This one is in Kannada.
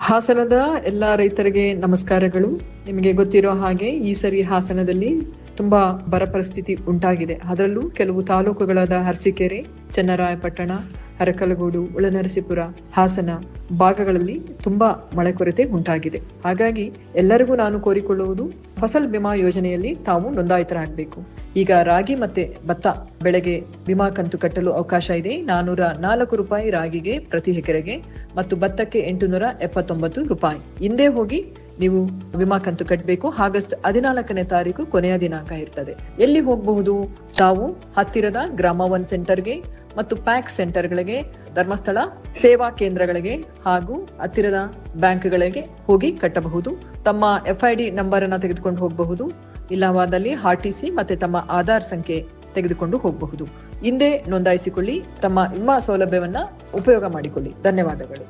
ಹಾಸನದ ಎಲ್ಲ ರೈತರಿಗೆ ನಮಸ್ಕಾರಗಳು. ನಿಮಗೆ ಗೊತ್ತಿರೋ ಹಾಗೆ ಈ ಸರಿ ಹಾಸನದಲ್ಲಿ ತುಂಬಾ ಬರ ಪರಿಸ್ಥಿತಿ ಉಂಟಾಗಿದೆ. ಅದರಲ್ಲೂ ಕೆಲವು ತಾಲೂಕುಗಳಾದ ಅರಸೀಕೆರೆ, ಚನ್ನರಾಯಪಟ್ಟಣ, ಅರಕಲಗೂಡು, ಒಳನರಸೀಪುರ, ಹಾಸನ ಭಾಗಗಳಲ್ಲಿ ತುಂಬಾ ಮಳೆ ಕೊರತೆ ಉಂಟಾಗಿದೆ. ಹಾಗಾಗಿ ಎಲ್ಲರಿಗೂ ನಾನು ಕೋರಿಕೊಳ್ಳುವುದು, ಫಸಲ್ ಬಿಮಾ ಯೋಜನೆಯಲ್ಲಿ ತಾವು ನೋಂದಾಯಿತರಾಗಬೇಕು. ಈಗ ರಾಗಿ ಮತ್ತೆ ಭತ್ತ ಬೆಳೆಗೆ ವಿಮಾ ಕಂತು ಕಟ್ಟಲು ಅವಕಾಶ ಇದೆ. 404 ರೂಪಾಯಿ ರಾಗಿಗೆ ಪ್ರತಿ ಎಕರೆಗೆ ಮತ್ತು ಭತ್ತಕ್ಕೆ 879 ರೂಪಾಯಿ. ಹಿಂದೆ ಹೋಗಿ ನೀವು ವಿಮಾ ಕಂತು ಕಟ್ಟಬೇಕು. ಆಗಸ್ಟ್ 14ನೇ ತಾರೀಕು ಕೊನೆಯ ದಿನಾಂಕ ಇರ್ತದೆ. ಎಲ್ಲಿ ಹೋಗಬಹುದು? ತಾವು ಹತ್ತಿರದ ಗ್ರಾಮ 1 ಸೆಂಟರ್ಗೆ ಮತ್ತು ಪ್ಯಾಕ್ ಸೆಂಟರ್ಗಳಿಗೆ, ಧರ್ಮಸ್ಥಳ ಸೇವಾ ಕೇಂದ್ರಗಳಿಗೆ ಹಾಗೂ ಹತ್ತಿರದ ಬ್ಯಾಂಕ್ಗಳಿಗೆ ಹೋಗಿ ಕಟ್ಟಬಹುದು. ತಮ್ಮ FID ನಂಬರ್ ಅನ್ನ ತೆಗೆದುಕೊಂಡು ಹೋಗಬಹುದು. ಇಲ್ಲವಾದಲ್ಲಿ RTC ಮತ್ತೆ ತಮ್ಮ ಆಧಾರ್ ಸಂಖ್ಯೆ ತೆಗೆದುಕೊಂಡು ಹೋಗಬಹುದು. ಹಿಂದೆ ನೋಂದಾಯಿಸಿಕೊಳ್ಳಿ. ತಮ್ಮ ವಿಮಾ ಸೌಲಭ್ಯವನ್ನ ಉಪಯೋಗ ಮಾಡಿಕೊಳ್ಳಿ. ಧನ್ಯವಾದಗಳು.